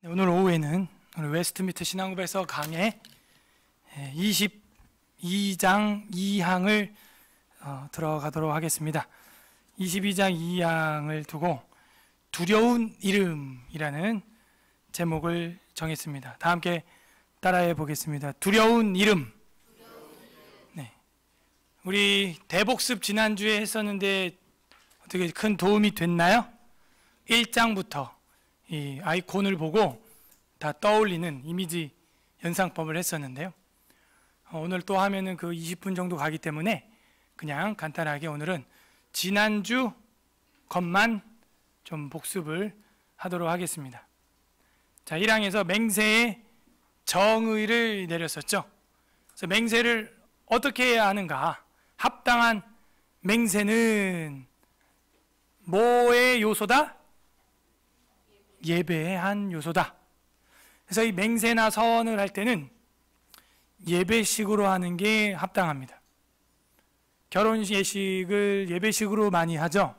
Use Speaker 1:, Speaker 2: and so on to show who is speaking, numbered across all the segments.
Speaker 1: 오늘 오후에는 오늘 웨스트미트 신앙고백서 강의 22장 2항을 들어가도록 하겠습니다. 22장 2항을 두고 두려운 이름이라는 제목을 정했습니다. 다 함께 따라해 보겠습니다. 두려운 이름. 네. 우리 대복습 지난주에 했었는데 어떻게 큰 도움이 됐나요? 1장부터 이 아이콘을 보고 다 떠올리는 이미지 연상법을 했었는데요. 오늘 또 하면은 그 20분 정도 가기 때문에 그냥 간단하게 오늘은 지난주 것만 좀 복습을 하도록 하겠습니다. 자, 1항에서 맹세의 정의를 내렸었죠. 그래서 맹세를 어떻게 해야 하는가? 합당한 맹세는 뭐의 요소다? 예배의 한 요소다. 그래서 이 맹세나 서원을 할 때는 예배식으로 하는 게 합당합니다. 결혼예식을 예배식으로 많이 하죠.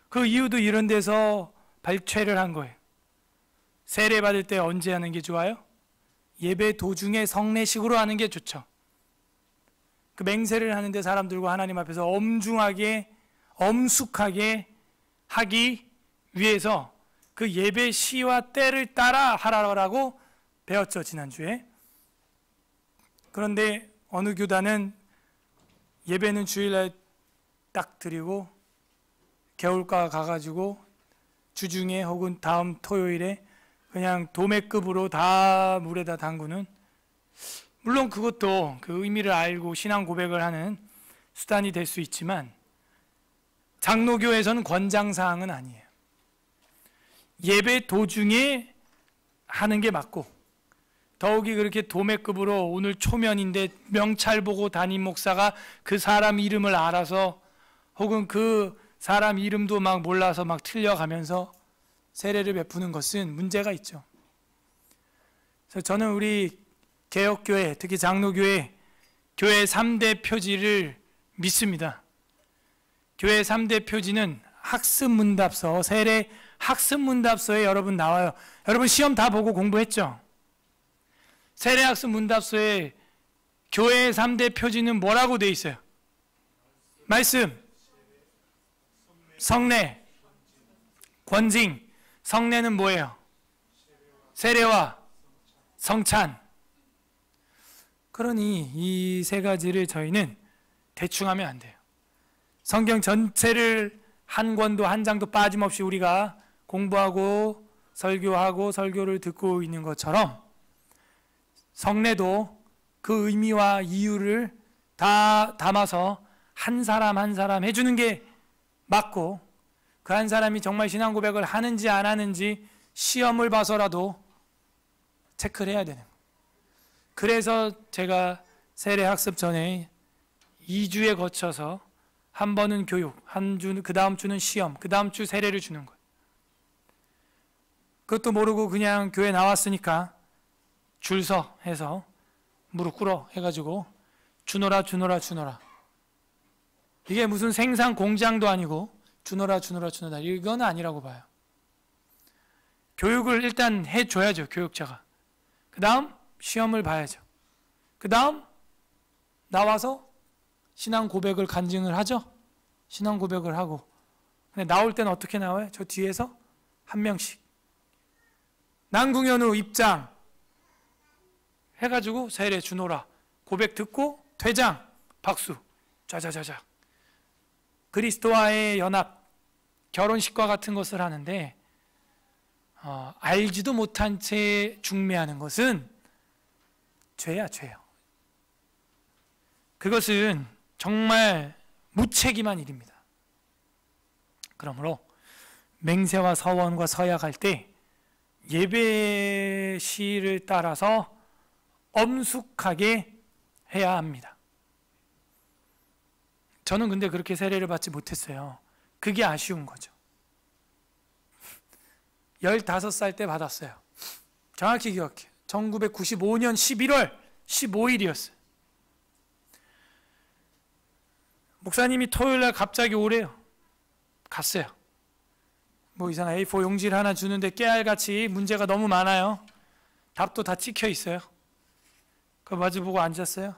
Speaker 1: 그 이유도 이런 데서 발췌를 한 거예요. 세례 받을 때 언제 하는 게 좋아요? 예배 도중에 성례식으로 하는 게 좋죠. 그 맹세를 하는데 사람들과 하나님 앞에서 엄중하게 엄숙하게 하기 위해서 그 예배 시와 때를 따라 하라고 배웠죠, 지난주에. 그런데 어느 교단은 예배는 주일날 딱 드리고 개울가 가가지고 주중에 혹은 다음 토요일에 그냥 도매급으로 다 물에다 담그는, 물론 그것도 그 의미를 알고 신앙 고백을 하는 수단이 될 수 있지만 장로교에서는 권장사항은 아니에요. 예배 도중에 하는 게 맞고, 더욱이 그렇게 도매급으로 오늘 초면인데 명찰 보고 담임 목사가 그 사람 이름을 알아서 혹은 그 사람 이름도 막 몰라서 막 틀려가면서 세례를 베푸는 것은 문제가 있죠. 그래서 저는 우리 개혁교회, 특히 장로교회, 교회 3대 표지를 믿습니다. 교회 3대 표지는 학습문답서, 세례 학습문답서에 여러분 나와요. 여러분 시험 다 보고 공부했죠? 세례학습문답서에 교회의 3대 표지는 뭐라고 돼 있어요? 말씀, 성례, 권징. 성례는 뭐예요? 세례와 성찬. 그러니 이 세 가지를 저희는 대충 하면 안 돼요. 성경 전체를 한 권도 한 장도 빠짐없이 우리가 공부하고 설교하고 설교를 듣고 있는 것처럼 성례도 그 의미와 이유를 다 담아서 한 사람 한 사람 해주는 게 맞고, 그 한 사람이 정말 신앙 고백을 하는지 안 하는지 시험을 봐서라도 체크를 해야 되는 거예요. 그래서 제가 세례 학습 전에 2주에 거쳐서 한 번은 교육, 한 주, 그 다음 주는 시험, 그 다음 주 세례를 주는 거예요. 그것도 모르고 그냥 교회 나왔으니까 줄 서 해서 무릎 꿇어 해가지고 주노라 주노라 주노라. 이게 무슨 생산 공장도 아니고 주노라 주노라 주노라, 이건 아니라고 봐요. 교육을 일단 해줘야죠, 교육자가. 그 다음 시험을 봐야죠. 그 다음 나와서 신앙 고백을 간증을 하죠. 신앙 고백을 하고. 근데 나올 때는 어떻게 나와요? 저 뒤에서 한 명씩 난궁현우 입장 해가지고 세례 주노라 고백 듣고 퇴장 박수 자자자자. 그리스도와의 연합, 결혼식과 같은 것을 하는데 알지도 못한 채 중매하는 것은 죄야, 죄요. 그것은 정말 무책임한 일입니다. 그러므로 맹세와 서원과 서약할 때 예배 시를 따라서 엄숙하게 해야 합니다. 저는 근데 그렇게 세례를 받지 못했어요. 그게 아쉬운 거죠. 15살 때 받았어요. 정확히 기억해요. 1995년 11월 15일이었어요. 목사님이 토요일날 갑자기 오래요. 갔어요. 뭐 이상한 A4 용지를 하나 주는데 깨알같이 문제가 너무 많아요. 답도 다 찍혀 있어요. 그거 마주보고 앉았어요.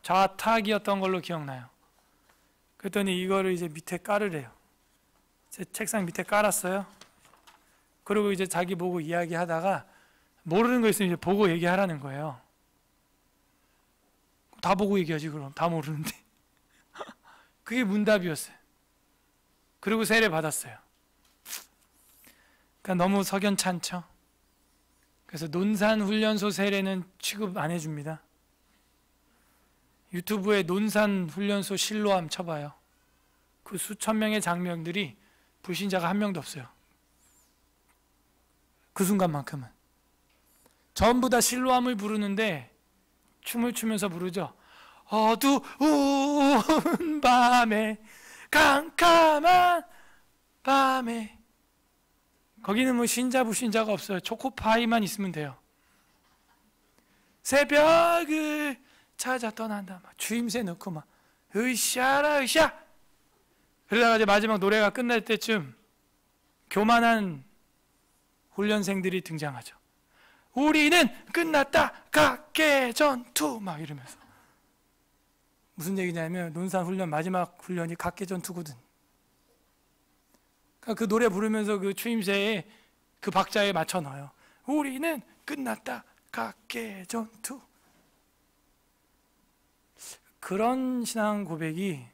Speaker 1: 좌탁이었던 걸로 기억나요. 그랬더니 이거를 이제 밑에 깔으래요. 제 책상 밑에 깔았어요. 그리고 이제 자기 보고 이야기하다가 모르는 거 있으면 이제 보고 얘기하라는 거예요. 다 보고 얘기하지 그럼. 다 모르는데. 그게 문답이었어요. 그리고 세례 받았어요. 그러니까 너무 석연찮죠. 그래서 논산훈련소 세례는 취급 안 해줍니다. 유튜브에 논산훈련소 실로암 쳐봐요. 그 수천 명의 장면들이 불신자가 한 명도 없어요. 그 순간만큼은 전부 다 실로암을 부르는데 춤을 추면서 부르죠. 어두운 밤에 깜깜한 밤에. 거기는 뭐 신자 불신자가 없어요. 초코파이만 있으면 돼요. 새벽을 찾아 떠난다. 막 주임새 넣고 막 으쌰라 으쌰. 그러다가 이제 마지막 노래가 끝날 때쯤 교만한 훈련생들이 등장하죠. 우리는 끝났다 각계 전투 막 이러면서. 무슨 얘기냐면 논산 훈련 마지막 훈련이 각계 전투거든. 그러니까 그 노래 부르면서 그 추임새에 그 박자에 맞춰 넣어요. 우리는 끝났다 각계 전투. 그런 신앙 고백이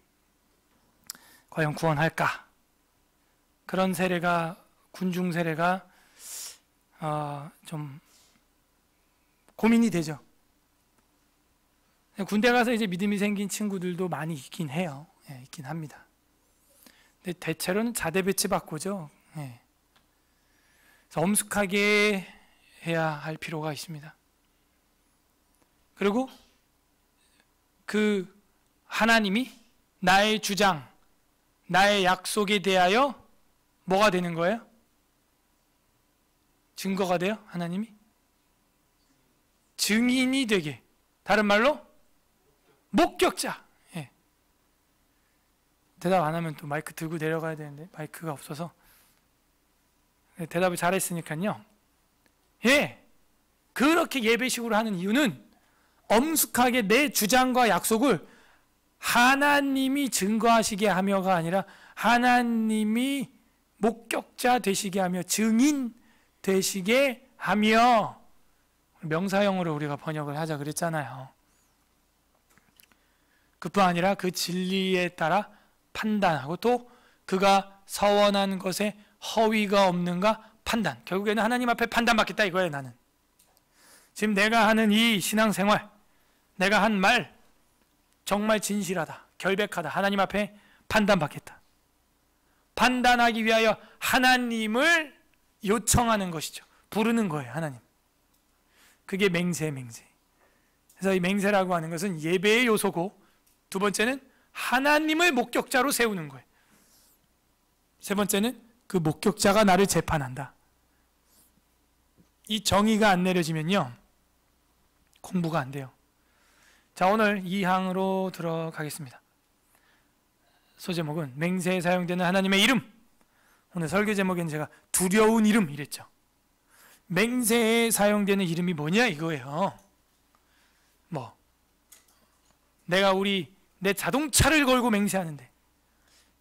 Speaker 1: 과연 구원할까? 그런 세례가, 군중 세례가 좀 고민이 되죠. 군대 가서 이제 믿음이 생긴 친구들도 많이 있긴 해요. 예, 있긴 합니다. 근데 대체로는 자대 배치 받고죠. 예. 그래서 엄숙하게 해야 할 필요가 있습니다. 그리고 그 하나님이 나의 주장, 나의 약속에 대하여 뭐가 되는 거예요? 증거가 돼요? 하나님이? 증인이 되게. 다른 말로 목격자. 예. 대답 안 하면 또 마이크 들고 내려가야 되는데 마이크가 없어서. 대답을 잘했으니까요. 예. 그렇게 예배식으로 하는 이유는 엄숙하게 내 주장과 약속을 하나님이 증거하시게 하며가 아니라 하나님이 목격자 되시게 하며 증인 되시게 하며, 명사형으로 우리가 번역을 하자 그랬잖아요. 그뿐 아니라 그 진리에 따라 판단하고 또 그가 서원한 것에 허위가 없는가 판단. 결국에는 하나님 앞에 판단받겠다 이거예요. 나는 지금 내가 하는 이 신앙생활, 내가 한 말 정말 진실하다, 결백하다, 하나님 앞에 판단받겠다. 판단하기 위하여 하나님을 요청하는 것이죠. 부르는 거예요. 하나님. 그게 맹세. 그래서 이 맹세라고 하는 것은 예배의 요소고, 두 번째는 하나님을 목격자로 세우는 거예요. 세 번째는 그 목격자가 나를 재판한다. 이 정의가 안 내려지면요 공부가 안 돼요. 자, 오늘 2항으로 들어가겠습니다. 소제목은 맹세에 사용되는 하나님의 이름. 오늘 설교 제목에는 제가 두려운 이름 이랬죠. 맹세에 사용되는 이름이 뭐냐 이거예요. 뭐 내가 내 자동차를 걸고 맹세하는데,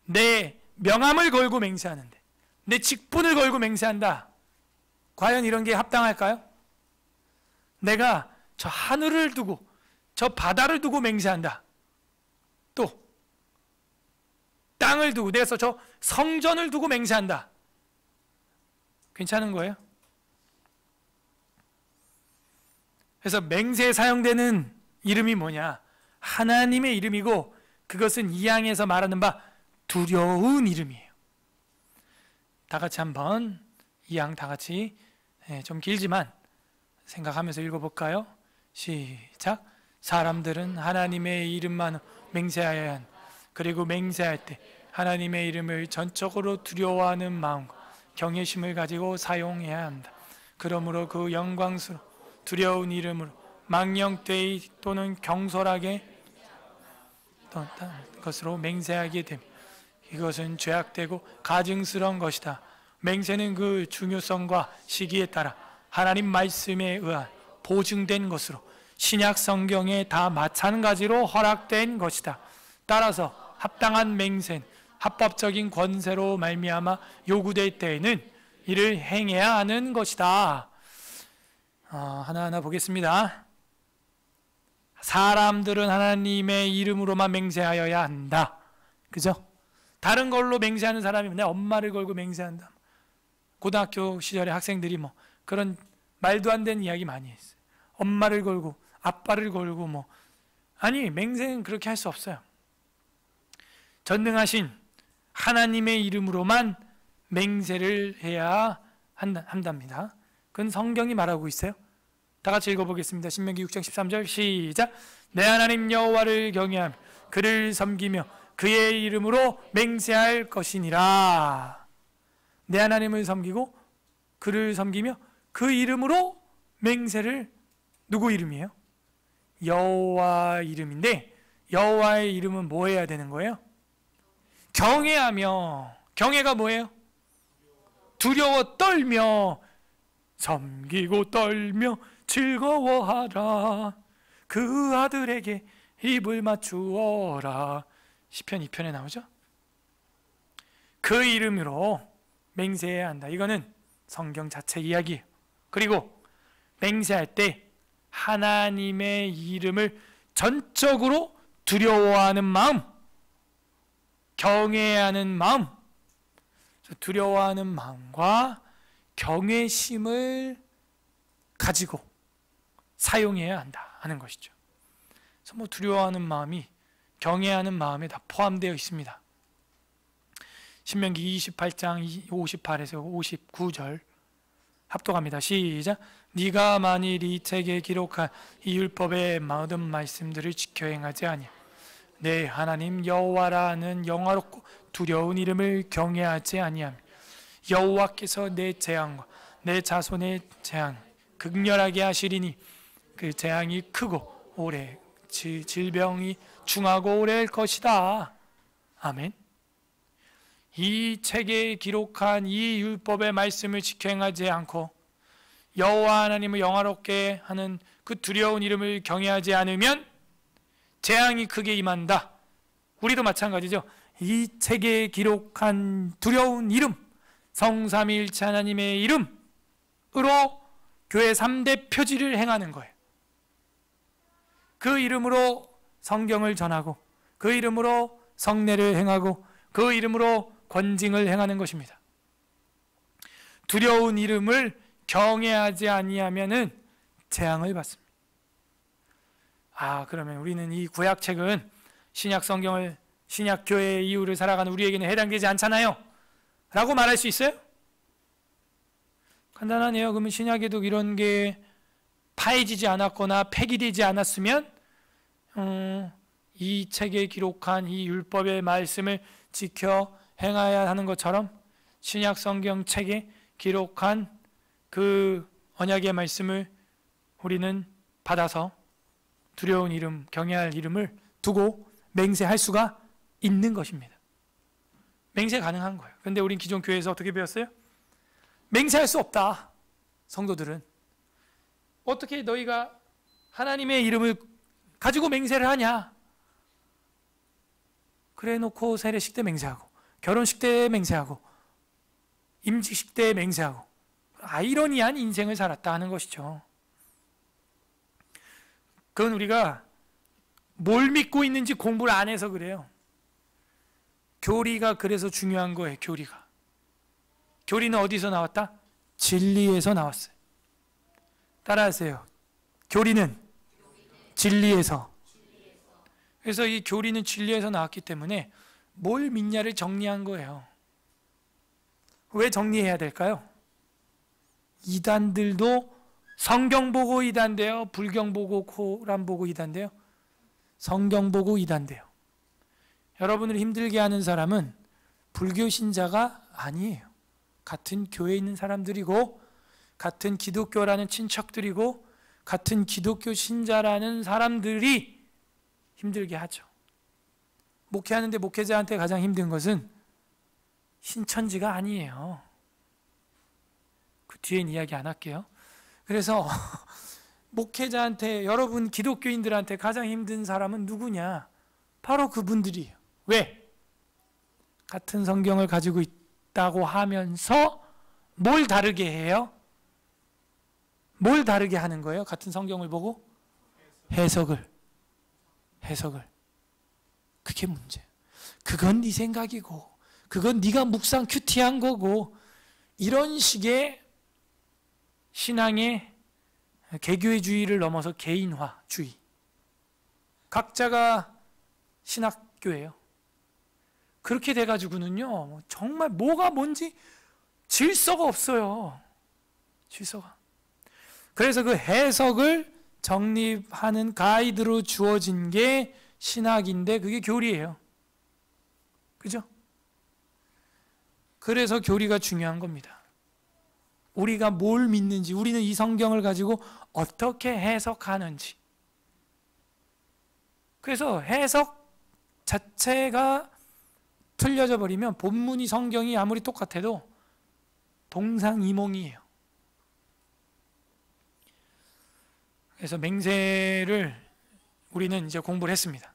Speaker 1: 내 명함을 걸고 맹세하는데, 내 직분을 걸고 맹세한다. 과연 이런 게 합당할까요? 내가 저 하늘을 두고 저 바다를 두고 맹세한다. 또 땅을 두고, 내가 저 성전을 두고 맹세한다. 괜찮은 거예요? 그래서 맹세에 사용되는 이름이 뭐냐? 하나님의 이름이고, 그것은 이 항에서 말하는 바 두려운 이름이에요. 다 같이 한번 이 항 다 같이 좀 길지만 생각하면서 읽어볼까요? 시작. 사람들은 하나님의 이름만 맹세하여야 한다. 그리고 맹세할 때 하나님의 이름을 전적으로 두려워하는 마음과 경외심을 가지고 사용해야 한다. 그러므로 그 영광스러운 두려운 이름으로 망령되이 또는 경솔하게 것으로 맹세하게 됩니다. 이것은 죄악되고 가증스러운 것이다. 맹세는 그 중요성과 시기에 따라 하나님 말씀에 의한 보증된 것으로 신약 성경에 다 마찬가지로 허락된 것이다. 따라서 합당한 맹세는 합법적인 권세로 말미암아 요구될 때에는 이를 행해야 하는 것이다. 하나하나 보겠습니다. 사람들은 하나님의 이름으로만 맹세하여야 한다. 그죠? 다른 걸로 맹세하는 사람이 내 엄마를 걸고 맹세한다. 고등학교 시절에 학생들이 뭐 그런 말도 안 되는 이야기 많이 했어요. 엄마를 걸고 아빠를 걸고 뭐 아니 맹세는 그렇게 할 수 없어요. 전능하신 하나님의 이름으로만 맹세를 해야 한답니다. 그건 성경이 말하고 있어요. 다 같이 읽어보겠습니다. 신명기 6장 13절 시작. 내 하나님 여호와를 경외하며 그를 섬기며 그의 이름으로 맹세할 것이니라. 내 하나님을 섬기고 그를 섬기며 그 이름으로 맹세를, 누구 이름이에요? 여호와 이름인데 여호와의 이름은 뭐 해야 되는 거예요? 경외하며. 경외가 뭐예요? 두려워 떨며 섬기고 떨며 즐거워하라. 그 아들에게 입을 맞추어라. 시편 2편에 나오죠? 그 이름으로 맹세해야 한다. 이거는 성경 자체 이야기예요. 그리고 맹세할 때 하나님의 이름을 전적으로 두려워하는 마음, 경외하는 마음, 두려워하는 마음과 경외심을 가지고 사용해야 한다 하는 것이죠. 그래서 뭐 두려워하는 마음이 경외하는 마음에 다 포함되어 있습니다. 신명기 28장 58에서 59절 합독합니다. 시작. 네가 만일 이 책에 기록한 이 율법의 모든 말씀들을 지켜 행하지 아니하 내 하나님 여호와라는 영화롭고 두려운 이름을 경외하지 아니하며 여호와께서 내 재앙과 내 자손의 재앙 극렬하게 하시리니 그 재앙이 크고 오래 질병이 중하고 오래일 것이다. 아멘. 이 책에 기록한 이 율법의 말씀을 지켜 행하지 않고 여호와 하나님을 영화롭게 하는 그 두려운 이름을 경외하지 않으면 재앙이 크게 임한다. 우리도 마찬가지죠. 이 책에 기록한 두려운 이름, 성삼위일체 하나님의 이름으로 교회 3대 표지를 행하는 거예요. 그 이름으로 성경을 전하고 그 이름으로 성례를 행하고 그 이름으로 권징을 행하는 것입니다. 두려운 이름을 경외하지 아니하면은 재앙을 받습니다. 그러면 우리는 이 구약책은 신약 성경을, 신약 교회의 이유를 살아가는 우리에게는 해당되지 않잖아요 라고 말할 수 있어요? 간단하네요. 그러면 신약에도 이런 게 파해지지 않았거나 폐기되지 않았으면 이 책에 기록한 이 율법의 말씀을 지켜 행해야 하는 것처럼 신약 성경 책에 기록한 그 언약의 말씀을 우리는 받아서 두려운 이름, 경외할 이름을 두고 맹세할 수가 있는 것입니다. 맹세 가능한 거예요. 그런데 우린 기존 교회에서 어떻게 배웠어요? 맹세할 수 없다. 성도들은 어떻게 너희가 하나님의 이름을 가지고 맹세를 하냐? 그래 놓고 세례식 때 맹세하고 결혼식 때 맹세하고 임직식 때 맹세하고 아이러니한 인생을 살았다 하는 것이죠. 그건 우리가 뭘 믿고 있는지 공부를 안 해서 그래요. 교리가 그래서 중요한 거예요. 교리는 어디서 나왔다? 진리에서 나왔어요. 따라하세요. 교리는 진리에서. 그래서 이 교리는 진리에서 나왔기 때문에 뭘 믿냐를 정리한 거예요. 왜 정리해야 될까요? 이단들도 성경 보고 이단돼요. 불경 보고 코란 보고 이단돼요. 성경 보고 이단돼요. 여러분을 힘들게 하는 사람은 불교 신자가 아니에요. 같은 교회에 있는 사람들이고 같은 기독교라는 친척들이고 같은 기독교 신자라는 사람들이 힘들게 하죠. 목회하는데 목회자한테 가장 힘든 것은 신천지가 아니에요. 뒤엔 이야기 안 할게요. 그래서 목회자한테, 여러분 기독교인들한테 가장 힘든 사람은 누구냐? 바로 그분들이에요. 왜? 같은 성경을 가지고 있다고 하면서 뭘 다르게 해요? 뭘 다르게 하는 거예요? 같은 성경을 보고? 해석을. 그게 문제예요. 그건 네 생각이고, 그건 네가 묵상 큐티한 거고, 이런 식의 신앙의 개교회주의를 넘어서 개인화주의. 각자가 신학교예요. 그렇게 돼가지고는요, 정말 뭐가 뭔지 질서가 없어요. 질서가. 그래서 그 해석을 정립하는 가이드로 주어진 게 신학인데 그게 교리예요. 그죠? 그래서 교리가 중요한 겁니다. 우리가 뭘 믿는지, 우리는 이 성경을 가지고 어떻게 해석하는지. 그래서 해석 자체가 틀려져 버리면 본문이, 성경이 아무리 똑같아도 동상이몽이에요. 그래서 맹세를 우리는 이제 공부를 했습니다.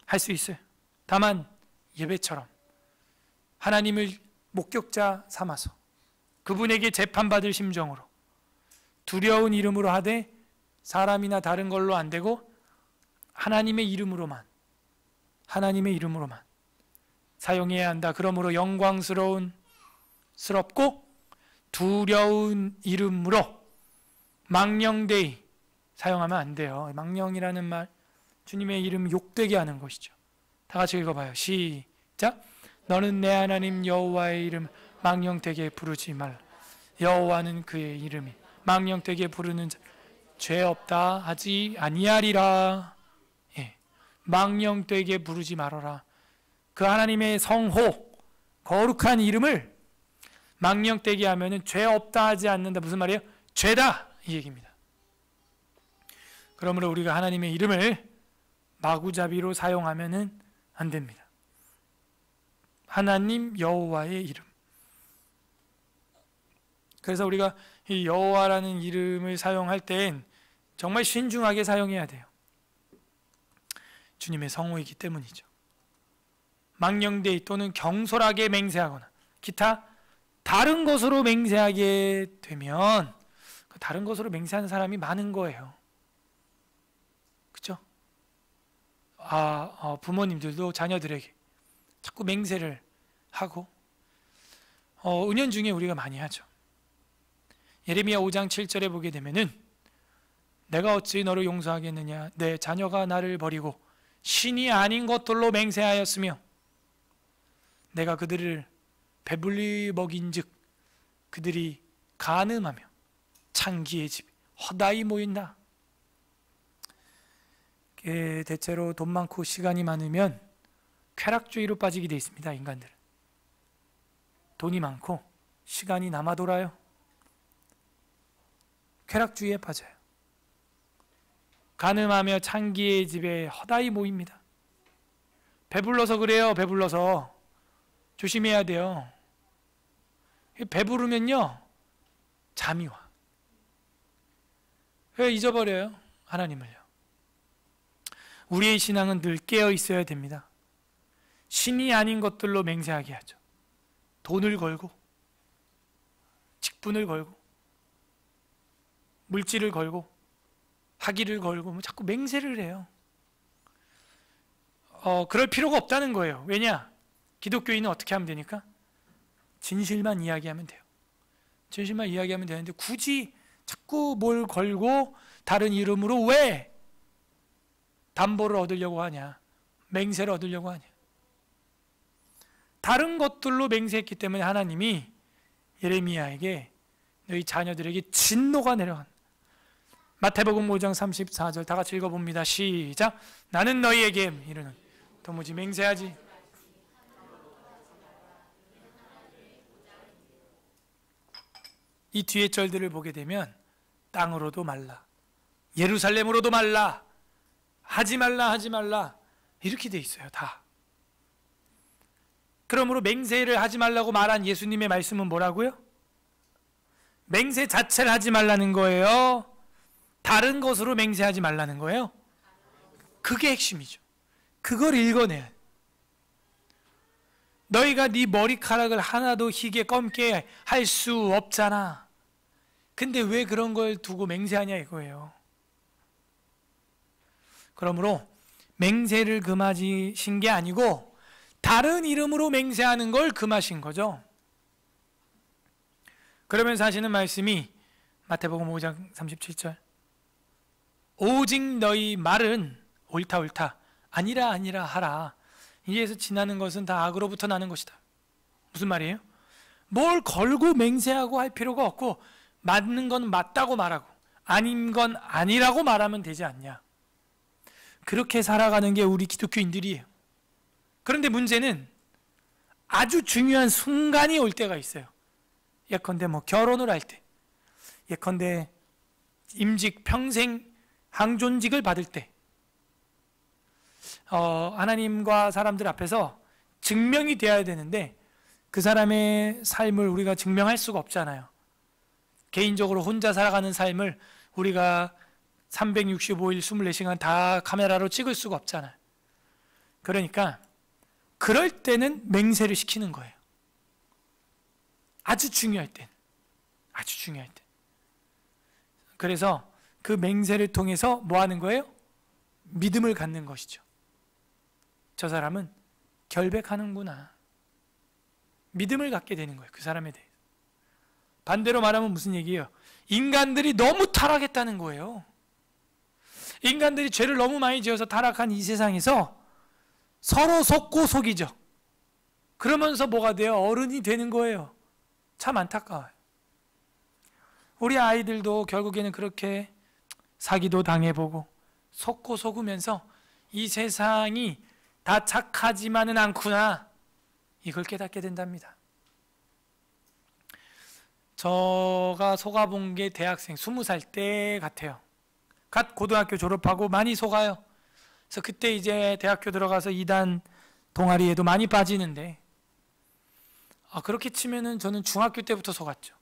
Speaker 1: 할 수 있어요. 다만 예배처럼 하나님을 목격자 삼아서 그분에게 재판받을 심정으로 두려운 이름으로 하되 사람이나 다른 걸로 안 되고 하나님의 이름으로만 사용해야 한다. 그러므로 영광스럽고 두려운 이름으로 망령되이 사용하면 안 돼요. 망령이라는 말, 주님의 이름 욕되게 하는 것이죠. 다 같이 읽어봐요. 시작. 너는 내 하나님 여호와의 이름 망령되게 부르지 말라. 여호와는 그의 이름이 망령되게 부르는 자 죄 없다 하지 아니하리라. 예. 망령되게 부르지 말아라. 그 하나님의 성호, 거룩한 이름을 망령되게 하면은 죄 없다 하지 않는다. 무슨 말이에요? 죄다 이 얘기입니다. 그러므로 우리가 하나님의 이름을 마구잡이로 사용하면은 안 됩니다. 하나님 여호와의 이름. 그래서 우리가 이 여호와라는 이름을 사용할 땐 정말 신중하게 사용해야 돼요. 주님의 성호이기 때문이죠. 망령되이 또는 경솔하게 맹세하거나 기타 다른 것으로 맹세하게 되면 그 다른 것으로 맹세하는 사람이 많은 거예요. 그렇죠? 부모님들도 자녀들에게 자꾸 맹세를 하고 은연중에 우리가 많이 하죠. 예레미야 5장 7절에 보게 되면은 내가 어찌 너를 용서하겠느냐, 내 자녀가 나를 버리고 신이 아닌 것들로 맹세하였으며 내가 그들을 배불리 먹인즉 그들이 간음하며 창기의 집 허다히 모인다. 대체로 돈 많고 시간이 많으면 쾌락주의로 빠지게 되어 있습니다. 인간들은 돈이 많고 시간이 남아 돌아요. 쾌락주의에 빠져요. 간음하며 창기의 집에 허다히 모입니다. 배불러서 그래요. 배불러서 조심해야 돼요. 배부르면요 잠이 와. 왜 잊어버려요? 하나님을요. 우리의 신앙은 늘 깨어 있어야 됩니다. 신이 아닌 것들로 맹세하게 하죠. 돈을 걸고 직분을 걸고 물질을 걸고 학위를 걸고 자꾸 맹세를 해요. 그럴 필요가 없다는 거예요. 왜냐? 기독교인은 어떻게 하면 되니까? 진실만 이야기하면 돼요. 진실만 이야기하면 되는데 굳이 자꾸 뭘 걸고 다른 이름으로 왜 담보를 얻으려고 하냐? 맹세를 얻으려고 하냐? 다른 것들로 맹세했기 때문에 하나님이 예레미야에게 너희 자녀들에게 진노가 내려간. 마태복음 5장 34절 다 같이 읽어봅니다. 시작. 나는 너희에게 이르는 도무지 맹세하지. 이 뒤에 절들을 보게 되면 땅으로도 말라, 예루살렘으로도 말라, 하지 말라 이렇게 돼 있어요. 다. 그러므로 맹세를 하지 말라고 말한 예수님의 말씀은 뭐라고요? 맹세 자체를 하지 말라는 거예요? 다른 것으로 맹세하지 말라는 거예요? 그게 핵심이죠. 그걸 읽어내야 돼. 너희가 네 머리카락을 하나도 희게 검게 할 수 없잖아. 근데 왜 그런 걸 두고 맹세하냐 이거예요. 그러므로 맹세를 금하신 게 아니고 다른 이름으로 맹세하는 걸 금하신 거죠. 그러면서 하시는 말씀이 마태복음 5장 37절, 오직 너희 말은 옳다 옳다 아니라 아니라 하라. 이에서 지나는 것은 다 악으로부터 나는 것이다. 무슨 말이에요? 뭘 걸고 맹세하고 할 필요가 없고 맞는 건 맞다고 말하고 아닌 건 아니라고 말하면 되지 않냐. 그렇게 살아가는 게 우리 기독교인들이에요. 그런데 문제는 아주 중요한 순간이 올 때가 있어요. 예컨대 뭐 결혼을 할 때, 예컨대 임직 평생 항존직을 받을 때, 하나님과 사람들 앞에서 증명이 되어야 되는데 그 사람의 삶을 우리가 증명할 수가 없잖아요. 개인적으로 혼자 살아가는 삶을 우리가 365일 24시간 다 카메라로 찍을 수가 없잖아요. 그러니까 그럴 때는 맹세를 시키는 거예요. 아주 중요할 땐, 아주 중요할 때. 그래서 그 맹세를 통해서 뭐 하는 거예요? 믿음을 갖는 것이죠. 저 사람은 결백하는구나. 믿음을 갖게 되는 거예요. 그 사람에 대해서. 반대로 말하면 무슨 얘기예요? 인간들이 너무 타락했다는 거예요. 인간들이 죄를 너무 많이 지어서 타락한 이 세상에서 서로 속고 속이죠. 그러면서 뭐가 돼요? 어른이 되는 거예요. 참 안타까워요. 우리 아이들도 결국에는 그렇게 사기도 당해보고 속고 속으면서 이 세상이 다 착하지만은 않구나, 이걸 깨닫게 된답니다. 제가 속아본 게 대학생 20살 때 같아요. 갓 고등학교 졸업하고 많이 속아요. 그래서 그때 이제 대학교 들어가서 2단 동아리에도 많이 빠지는데, 그렇게 치면은 저는 중학교 때부터 속았죠.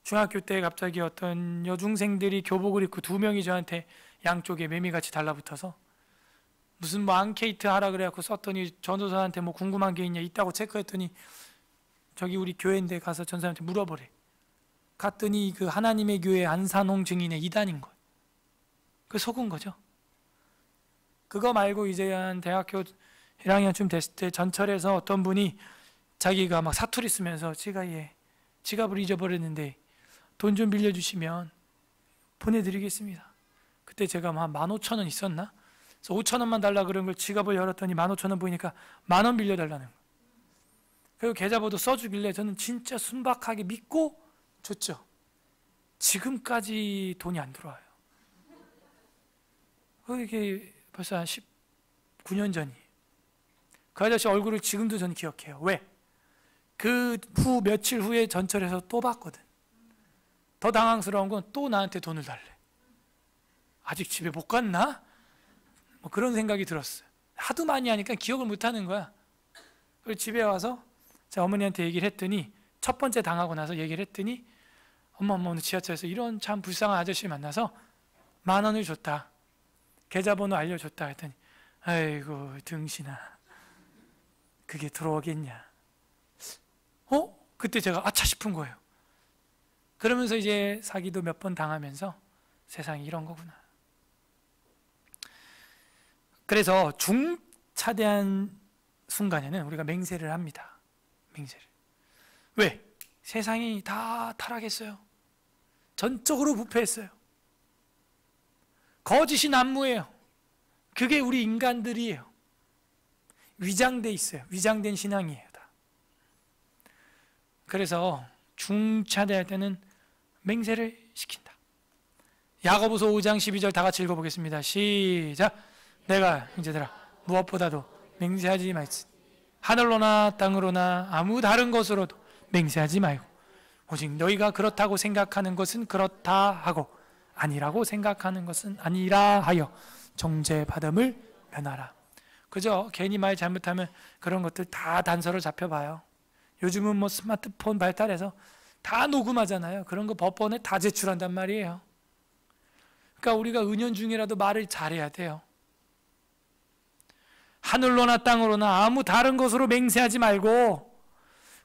Speaker 1: 중학교 때 갑자기 어떤 여중생들이 교복을 입고 2명이 저한테 양쪽에 매미같이 달라붙어서 무슨 뭐 앙케이트 하라 그래갖고 썼더니 전도사한테 뭐 궁금한 게 있냐, 있다고 체크했더니 저기 우리 교회인데 가서 전사한테 물어보래. 갔더니 그 하나님의 교회 안산홍 증인의 2단인 거예요. 그 속은 거죠. 그거 말고 이제 한 대학교 1학년쯤 됐을 때 전철에서 어떤 분이 자기가 막 사투리 쓰면서 지갑을 잊어버렸는데 돈 좀 빌려주시면 보내드리겠습니다. 그때 제가 한 15,000원 있었나? 그래서 5,000원만 달라 그런 걸 지갑을 열었더니 15,000원 보이니까 10,000원 빌려달라는 거예요. 그리고 계좌번호 써주길래 저는 진짜 순박하게 믿고 줬죠. 지금까지 돈이 안 들어와요. 이게 벌써 한 19년 전이에요. 그 아저씨 얼굴을 지금도 저는 기억해요. 왜? 그 후 며칠 후에 전철에서 또 봤거든. 더 당황스러운 건 또 나한테 돈을 달래. 아직 집에 못 갔나? 뭐 그런 생각이 들었어요. 하도 많이 하니까 기억을 못 하는 거야. 그리고 집에 와서 제가 어머니한테 얘기를 했더니, 첫 번째 당하고 나서 얘기를 했더니, 엄마 오늘 지하철에서 이런 참 불쌍한 아저씨 만나서 10,000원을 줬다, 계좌번호 알려줬다 했더니, 아이고 등신아, 그게 들어오겠냐. 그때 제가 아차 싶은 거예요. 그러면서 이제 사기도 몇 번 당하면서 세상이 이런 거구나. 그래서 중차대한 순간에는 우리가 맹세를 합니다. 맹세를. 왜? 세상이 다 타락했어요. 전적으로 부패했어요. 거짓이 난무해요. 그게 우리 인간들이에요. 위장돼 있어요. 위장된 신앙이에요. 다. 그래서 중차대할 때는 맹세를 시킨다. 야고보서 5장 12절 다 같이 읽어보겠습니다. 시작. 내가 형제들아 무엇보다도 맹세하지 말지, 하늘로나 땅으로나 아무 다른 것으로도 맹세하지 말고 오직 너희가 그렇다고 생각하는 것은 그렇다 하고 아니라고 생각하는 것은 아니라 하여 정죄받음을 면하라. 그죠? 괜히 말 잘못하면 그런 것들 다 단서로 잡혀봐요. 요즘은 뭐 스마트폰 발달해서 다 녹음하잖아요. 그런 거 법원에 다 제출한단 말이에요. 그러니까 우리가 은연중이라도 말을 잘해야 돼요. 하늘로나 땅으로나 아무 다른 것으로 맹세하지 말고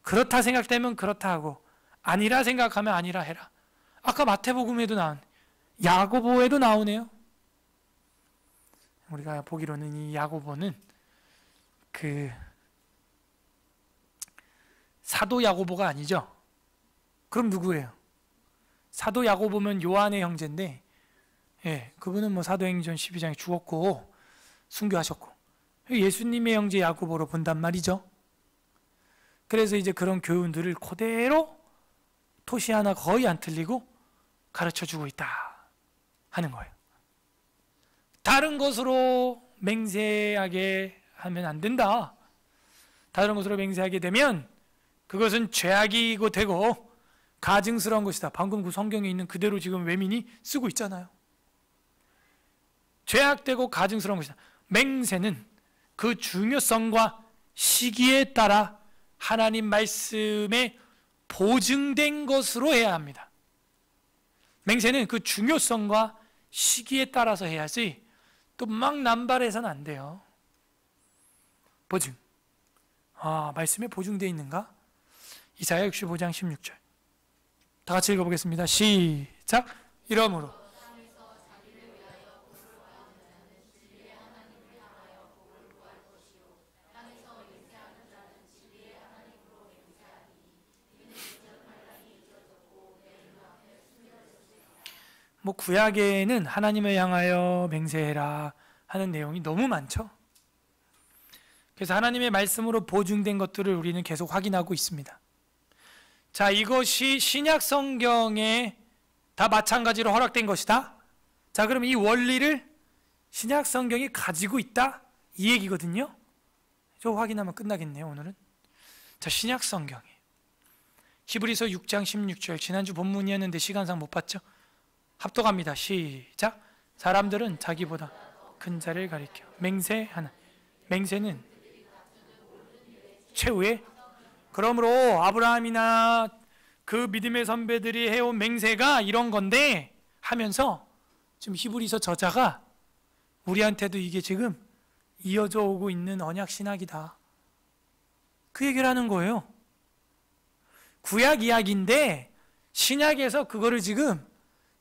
Speaker 1: 그렇다 생각되면 그렇다 하고 아니라 생각하면 아니라 해라. 아까 마태복음에도 나온 야고보에도 나오네요. 우리가 보기로는 이 야고보는 그 사도 야고보가 아니죠. 그럼 누구예요? 사도 야고보면 요한의 형제인데, 예, 그분은 뭐 사도행전 12장에 죽었고 순교하셨고 예수님의 형제 야고보로 본단 말이죠. 그래서 이제 그런 교훈들을 그대로 토시 하나 거의 안 틀리고 가르쳐주고 있다 하는 거예요. 다른 것으로 맹세하게 하면 안 된다. 다른 것으로 맹세하게 되면 그것은 죄악이고 되고 가증스러운 것이다. 방금 그 성경에 있는 그대로 지금 외민이 쓰고 있잖아요. 죄악되고 가증스러운 것이다. 맹세는 그 중요성과 시기에 따라 하나님 말씀에 보증된 것으로 해야 합니다. 맹세는 그 중요성과 시기에 따라서 해야지 또 막 남발해서는 안 돼요. 보증. 말씀에 보증되어 있는가? 이사야 65장 16절. 다 같이 읽어보겠습니다. 시작. 이러므로 뭐 구약에는 하나님을 향하여 맹세해라 하는 내용이 너무 많죠. 그래서 하나님의 말씀으로 보증된 것들을 우리는 계속 확인하고 있습니다. 자, 이것이 신약 성경에 다 마찬가지로 허락된 것이다. 자, 그럼 이 원리를 신약 성경이 가지고 있다 이 얘기거든요. 저 확인하면 끝나겠네요. 오늘은. 자, 신약 성경에 히브리서 6장 16절 지난주 본문이었는데 시간상 못 봤죠? 합독합니다. 시작. 사람들은 자기보다 큰 자를 가리켜 맹세하는. 맹세는 최후의. 그러므로 아브라함이나 그 믿음의 선배들이 해온 맹세가 이런 건데 하면서 지금 히브리서 저자가 우리한테도 이게 지금 이어져 오고 있는 언약 신학이다. 그 얘기를 하는 거예요. 구약 이야기인데 신약에서 그거를 지금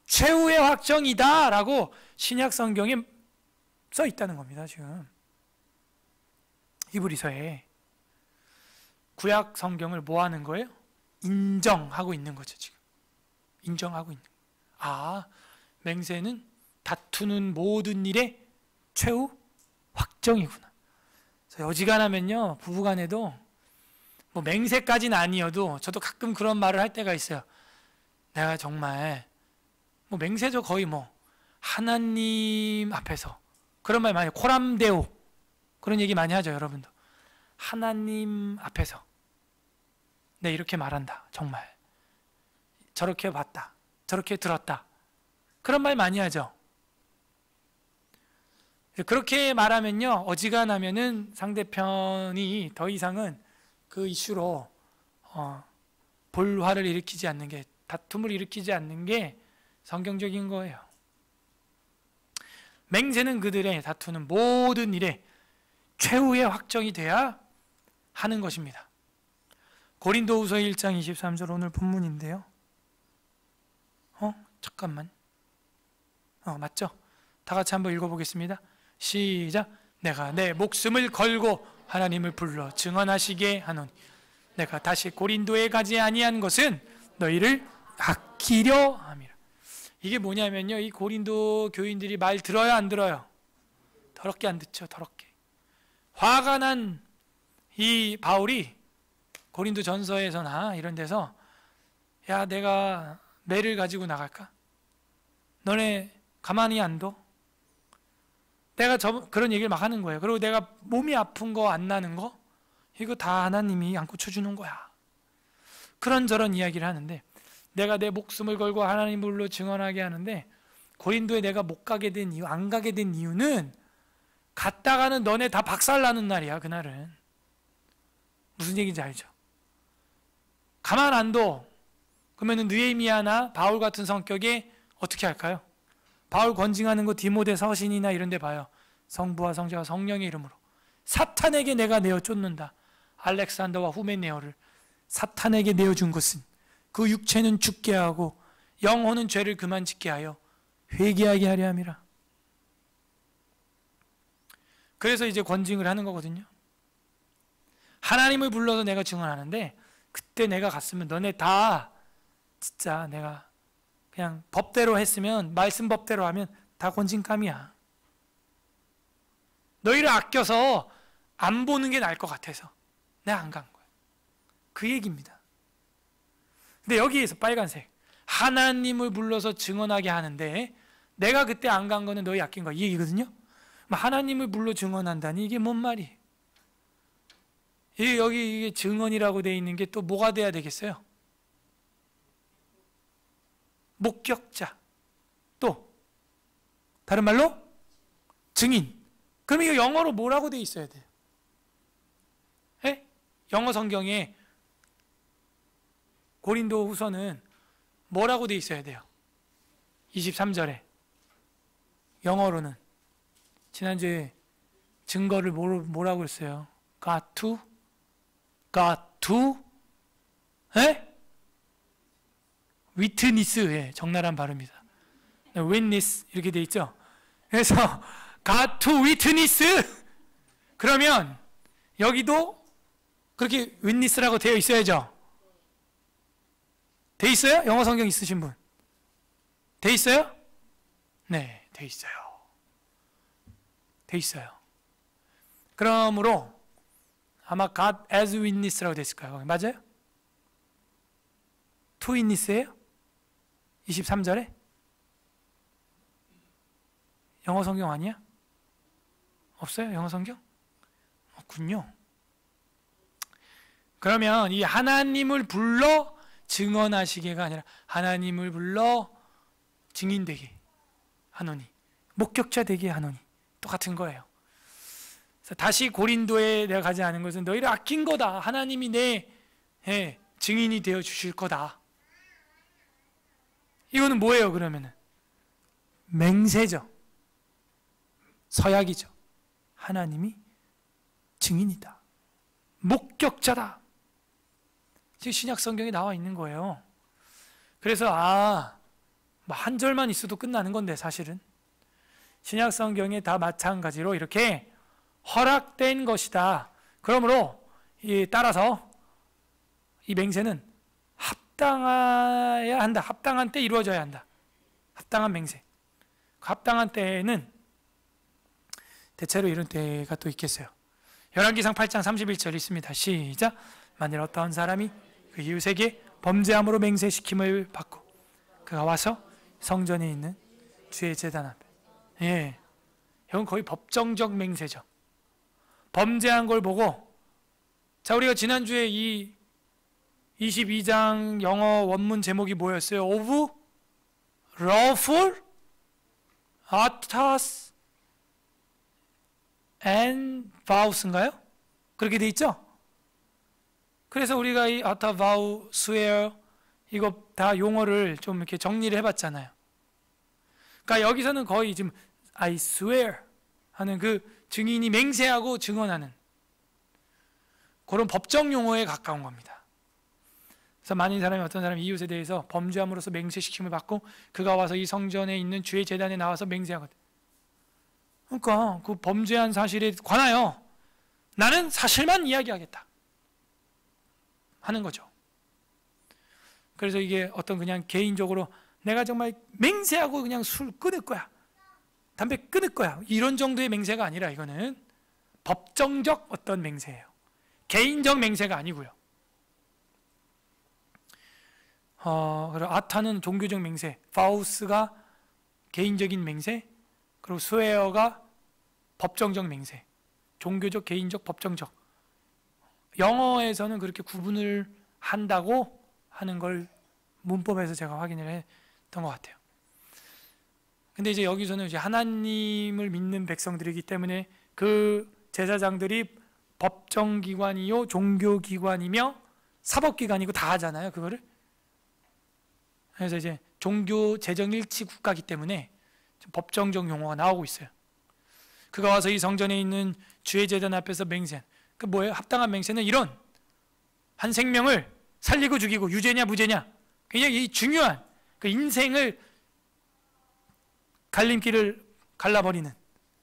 Speaker 1: 최후의 확정이다 라고 신약 성경에 써 있다는 겁니다. 지금 히브리서에 구약 성경을 뭐 하는 거예요? 인정하고 있는 거죠. 지금 인정하고 있는 거예요. 맹세는 다투는 모든 일의 최후 확정이구나. 어지간하면요 부부간에도 뭐 맹세까지는 아니어도 저도 가끔 그런 말을 할 때가 있어요. 내가 정말 뭐 맹세죠. 거의 뭐 하나님 앞에서 그런 말 많이 코람데오 그런 얘기 많이 하죠. 여러분도 하나님 앞에서 네 이렇게 말한다. 정말 저렇게 봤다. 저렇게 들었다. 그런 말 많이 하죠. 그렇게 말하면요 어지간하면은 상대편이 더 이상은 그 이슈로 볼화를 일으키지 않는 게, 다툼을 일으키지 않는 게 성경적인 거예요. 맹세는 그들의 다투는 모든 일에 최후의 확정이 돼야 하는 것입니다. 고린도후서 1장 23절 오늘 본문인데요. 잠깐만. 맞죠? 다 같이 한번 읽어보겠습니다. 시작. 내가 내 목숨을 걸고 하나님을 불러 증언하시게 하노니 내가 다시 고린도에 가지 아니한 것은 너희를 아끼려 함이라. 이게 뭐냐면요, 이 고린도 교인들이 말 들어요 안 들어요? 더럽게 안 듣죠. 더럽게. 화가 난 이 바울이 고린도 전서에서나 이런 데서 야 내가 매를 가지고 나갈까? 너네 가만히 안 둬? 내가 그런 얘기를 막 하는 거예요. 그리고 내가 몸이 아픈 거 안 나는 거 이거 다 하나님이 안 고쳐주는 거야. 그런저런 이야기를 하는데 내가 내 목숨을 걸고 하나님으로 증언하게 하는데 고린도에 내가 못 가게 된 이유, 안 가게 된 이유는 갔다가는 너네 다 박살나는 날이야. 그날은 무슨 얘기인지 알죠? 가만 안 둬. 그러면 느헤미야나 바울 같은 성격에 어떻게 할까요? 바울 권징하는 거 디모데 서신이나 이런 데 봐요. 성부와 성자와 성령의 이름으로 사탄에게 내가 내어 쫓는다. 알렉산더와 후메네오를 사탄에게 내어준 것은 그 육체는 죽게 하고 영혼은 죄를 그만 짓게 하여 회개하게 하려 함이라. 그래서 이제 권징을 하는 거거든요. 하나님을 불러서 내가 증언하는데 그때 내가 갔으면 너네 다 진짜 내가 그냥 법대로 했으면 말씀 법대로 하면 다 권징감이야. 너희를 아껴서 안 보는 게 나을 것 같아서 내가 안 간 거야. 그 얘기입니다. 근데 여기에서 빨간색 하나님을 불러서 증언하게 하는데 내가 그때 안 간 거는 너희 아낀 거야 이 얘기거든요. 하나님을 불러 증언한다니 이게 뭔 말이에요? 여기 이게 증언이라고 되어 있는 게 또 뭐가 돼야 되겠어요? 목격자, 또 다른 말로 증인. 그럼 이거 영어로 뭐라고 되어 있어야 돼요? 영어 성경에 고린도 후서는 뭐라고 되어 있어야 돼요? 23절에 영어로는 지난주에 증거를 뭐라고 했어요? got to witness, 적나라한 발음이다. witness 이렇게 돼 있죠. 그래서 got to witness 그러면 여기도 그렇게 witness라고 되어 있어야죠. 돼 있어요? 영어 성경 있으신 분? 돼 있어요? 네, 돼 있어요. 돼 있어요. 그러므로 아마 God as witness라고 됐을 거예요. 맞아요? to witness예요? 23절에? 영어 성경 아니야? 없어요? 영어 성경? 없군요. 그러면 이 하나님을 불러 증언하시게가 아니라 하나님을 불러 증인되게 하노니, 목격자 되게 하노니 똑같은 거예요. 그래서 다시 고린도에 내가 가지 않은 것은 너희를 아낀 거다. 하나님이 내 증인이 되어 주실 거다. 이거는 뭐예요? 그러면은 맹세죠. 서약이죠. 하나님이 증인이다. 목격자다. 지금 신약 성경에 나와 있는 거예요. 그래서 한 절만 있어도 끝나는 건데 사실은 신약 성경에 다 마찬가지로 이렇게 허락된 것이다. 그러므로 따라서 이 맹세는 합당해야 한다. 합당한 때 이루어져야 한다. 합당한 맹세. 합당한 때에는 대체로 이런 때가 또 있겠어요. 열왕기상 8장 31절 있습니다. 시작. 만일 어떠한 사람이 그 이웃에게 범죄함으로 맹세시킴을 받고 그가 와서 성전에 있는 주의 제단 앞에, 이건 거의 법정적 맹세죠. 범죄한 걸 보고, 자, 우리가 지난주에 이 22장 영어 원문 제목이 뭐였어요? of lawful acts and vows인가요? 그렇게 돼 있죠? 그래서 우리가 이 아타, vow, swear 이거 다 용어를 좀 이렇게 정리를 해봤잖아요. 그러니까 여기서는 거의 지금 I swear 하는 그 증인이 맹세하고 증언하는 그런 법정 용어에 가까운 겁니다. 그래서 많은 사람이 어떤 사람이 이웃에 대해서 범죄함으로써 맹세시킴을 받고 그가 와서 이 성전에 있는 주의 제단에 나와서 맹세하거든. 그러니까 그 범죄한 사실에 관하여 나는 사실만 이야기하겠다 하는 거죠. 그래서 이게 어떤 그냥 개인적으로 내가 정말 맹세하고 그냥 술 끊을 거야, 담배 끊을 거야, 이런 정도의 맹세가 아니라 이거는 법정적 어떤 맹세예요. 개인적 맹세가 아니고요. 그리고 아타는 종교적 맹세, 파우스가 개인적인 맹세, 그리고 스웨어가 법정적 맹세, 종교적, 개인적, 법정적. 영어에서는 그렇게 구분을 한다고 하는 걸 문법에서 제가 확인을 했던 것 같아요. 근데 이제 여기서는 이제 하나님을 믿는 백성들이기 때문에 그 제사장들이 법정기관이요, 종교기관이며 사법기관이고 다 하잖아요, 그거를. 그래서 이제 종교 재정 일치 국가이기 때문에 법정적 용어가 나오고 있어요. 그가 와서 이 성전에 있는 주의 제단 앞에서 맹세. 그 뭐예요? 합당한 맹세는 이런 한 생명을 살리고 죽이고 유죄냐 무죄냐 굉장히 이 중요한 그 인생을 갈림길을 갈라버리는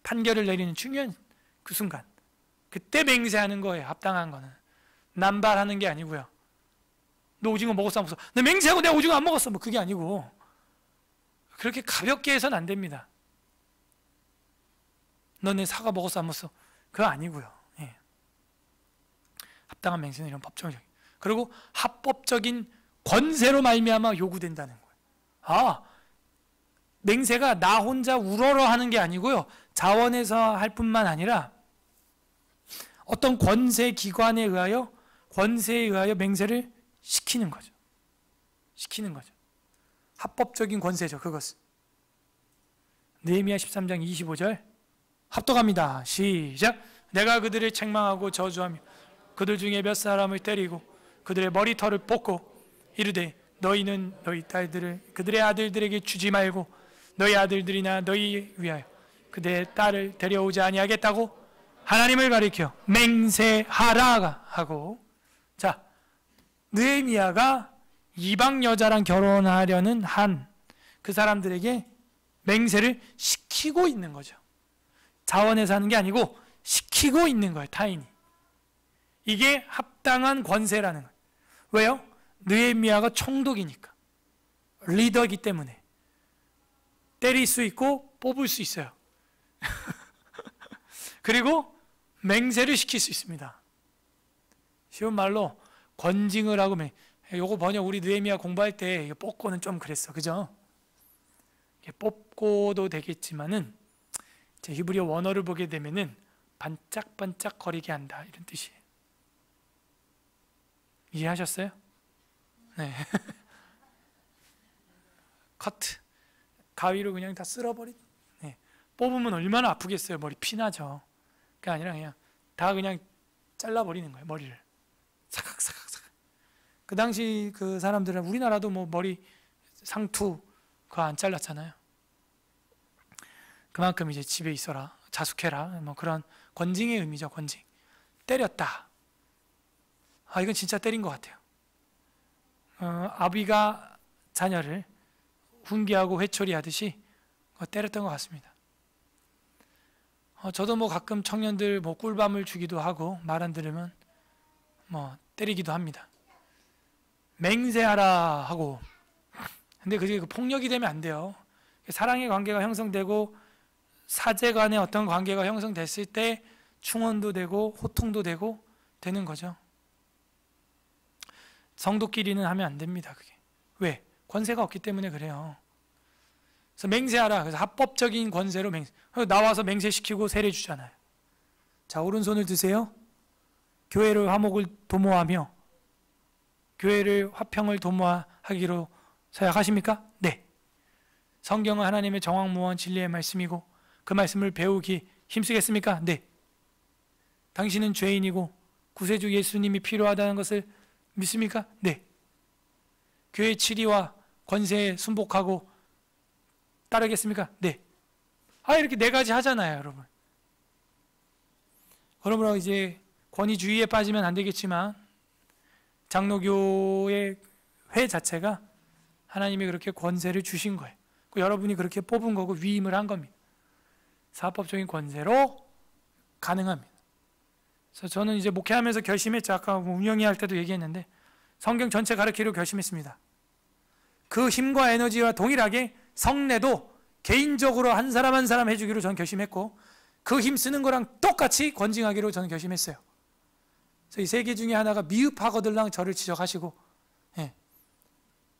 Speaker 1: 판결을 내리는 중요한 그 순간 그때 맹세하는 거예요. 합당한 거는 남발하는 게 아니고요. 너 오징어 먹었어 안 먹었어? 내 맹세하고 내가 오징어 안 먹었어 뭐 그게 아니고 그렇게 가볍게 해서는 안 됩니다. 너 내 사과 먹었어 안 먹었어? 그거 아니고요. 예. 합당한 맹세는 이런 법정적인 그리고 합법적인 권세로 말미암아 요구된다는 거예요. 아, 맹세가 나 혼자 우러러 하는 게 아니고요. 자원에서 할 뿐만 아니라 어떤 권세 기관에 의하여 권세에 의하여 맹세를 시키는 거죠. 시키는 거죠. 합법적인 권세죠. 그것은. 느헤미야 13장 25절 합독합니다. 시작. 내가 그들을 책망하고 저주하며 그들 중에 몇 사람을 때리고 그들의 머리털을 뽑고 이르되 너희는 너희 딸들을 그들의 아들들에게 주지 말고 너희 아들들이나 너희 위하여 그들의 딸을 데려오지 아니하겠다고 하나님을 가리켜 맹세하라 하고 자 느헤미야가 이방 여자랑 결혼하려는 한 그 사람들에게 맹세를 시키고 있는 거죠. 자원에서 하는 게 아니고 시키고 있는 거예요. 타인이. 이게 합당한 권세라는 거예요. 왜요? 느헤미야가 총독이니까 리더이기 때문에 때릴 수 있고 뽑을 수 있어요. 그리고 맹세를 시킬 수 있습니다. 쉬운 말로 권징을 하고 요거 번역 우리 느헤미야 공부할 때 뽑고는 좀 그랬어. 그죠? 뽑고도 되겠지만은 히브리어 원어를 보게 되면은 반짝반짝 거리게 한다 이런 뜻이에요. 이해하셨어요? 네. 커트 가위로 그냥 다 쓸어버리. 네. 뽑으면 얼마나 아프겠어요. 머리 피나죠. 그게 아니라 그냥 다 그냥 잘라버리는 거예요. 머리를 사각사각. 그 당시 그 사람들은 우리나라도 뭐 머리 상투 그거 안 잘랐잖아요. 그만큼 이제 집에 있어라, 자숙해라, 뭐 그런 권징의 의미죠. 권징. 때렸다. 아 이건 진짜 때린 것 같아요. 아비가 자녀를 훈계하고 회초리하듯이 때렸던 것 같습니다. 저도 뭐 가끔 청년들 뭐 꿀밤을 주기도 하고 말 안 들으면 뭐 때리기도 합니다. 맹세하라 하고. 근데 그게 폭력이 되면 안 돼요. 사랑의 관계가 형성되고 사제 간의 어떤 관계가 형성됐을 때 충원도 되고 호통도 되고 되는 거죠. 성도끼리는 하면 안 됩니다. 그게. 왜? 권세가 없기 때문에 그래요. 그래서 맹세하라. 그래서 합법적인 권세로 맹세. 나와서 맹세시키고 세례 주잖아요. 자, 오른손을 드세요. 교회를 화목을 도모하며 교회를 화평을 도모하기로 생각하십니까? 네. 성경은 하나님의 정확무한 진리의 말씀이고 그 말씀을 배우기 힘쓰겠습니까? 네. 당신은 죄인이고 구세주 예수님이 필요하다는 것을 믿습니까? 네. 교회 치리와 권세에 순복하고 따르겠습니까? 네. 이렇게 네 가지 하잖아요, 여러분. 그러므로 이제 권위주의에 빠지면 안 되겠지만 장로교의 회 자체가 하나님이 그렇게 권세를 주신 거예요. 여러분이 그렇게 뽑은 거고 위임을 한 겁니다. 사법적인 권세로 가능합니다. 그래서 저는 이제 목회하면서 결심했죠. 아까 운영이 할 때도 얘기했는데 성경 전체 가르치기로 결심했습니다. 그 힘과 에너지와 동일하게 성례도 개인적으로 한 사람 한 사람 해주기로 저는 결심했고 그 힘 쓰는 거랑 똑같이 권징하기로 저는 결심했어요. 그래서 이 세 개 중에 하나가 미흡하거들랑 저를 지적하시고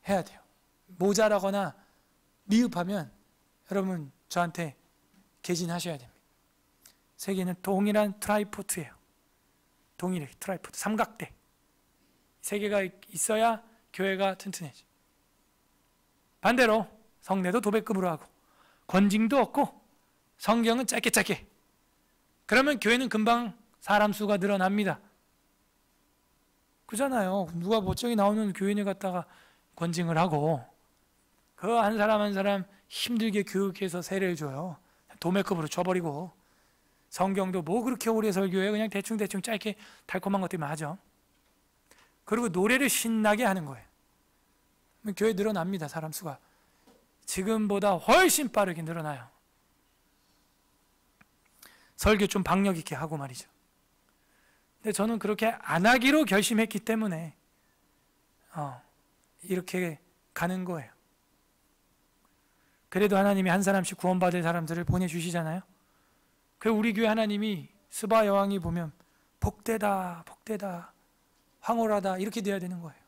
Speaker 1: 해야 돼요. 모자라거나 미흡하면 여러분 저한테 개진하셔야 됩니다. 세 개는 동일한 트라이포트예요. 동일해, 트라이포트, 삼각대. 세 개가 있어야 교회가 튼튼해져. 반대로 성례도 도배급으로 하고 권징도 없고 성경은 짧게 그러면 교회는 금방 사람 수가 늘어납니다. 그잖아요. 누가 멋쩍이 나오는 교인을 갖다가 권징을 하고 그 한 사람 한 사람 힘들게 교육해서 세례를 줘요. 도매급으로 줘버리고. 성경도 뭐 그렇게 오래 설교해. 그냥 대충 짧게 달콤한 것들만 하죠. 그리고 노래를 신나게 하는 거예요. 교회 늘어납니다. 사람 수가 지금보다 훨씬 빠르게 늘어나요. 설교 좀 박력 있게 하고 말이죠. 근데 저는 그렇게 안 하기로 결심했기 때문에 이렇게 가는 거예요. 그래도 하나님이 한 사람씩 구원받을 사람들을 보내주시잖아요. 그리고 우리 교회 하나님이 스바 여왕이 보면 복되다 복되다 황홀하다 이렇게 돼야 되는 거예요.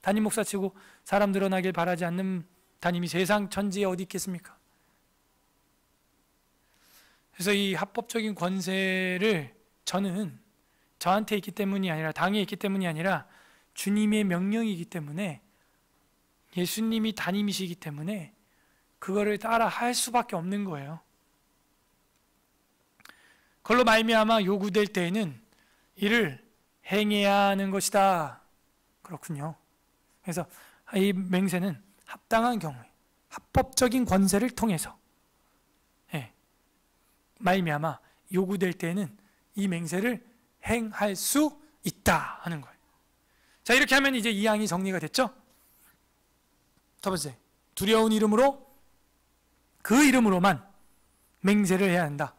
Speaker 1: 담임 목사 치고 사람 늘어나길 바라지 않는 담임이 세상 천지에 어디 있겠습니까? 그래서 이 합법적인 권세를 저는 저한테 있기 때문이 아니라 당에 있기 때문이 아니라 주님의 명령이기 때문에 예수님이 담임이시기 때문에 그거를 따라 할 수밖에 없는 거예요. 그걸로 말미암아 요구될 때에는 이를 행해야 하는 것이다. 그렇군요. 그래서 이 맹세는 합당한 경우에 합법적인 권세를 통해서 말미암아 요구될 때에는 이 맹세를 행할 수 있다 하는 거예요. 자, 이렇게 하면 이제 이 항이 정리가 됐죠? 첫 번째, 두려운 이름으로 그 이름으로만 맹세를 해야 한다.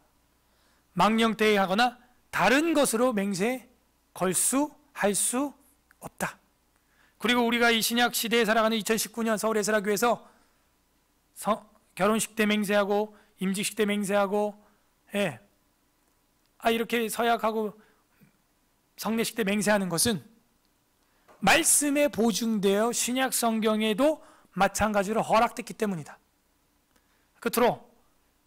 Speaker 1: 망령되이 하거나 다른 것으로 맹세 걸 수 할 수 없다. 그리고 우리가 이 신약 시대에 살아가는 2019년 서울 에스라교회에서 결혼식 때 맹세하고 임직식 때 맹세하고 이렇게 서약하고 성례식 때 맹세하는 것은 말씀에 보증되어 신약 성경에도 마찬가지로 허락됐기 때문이다. 끝으로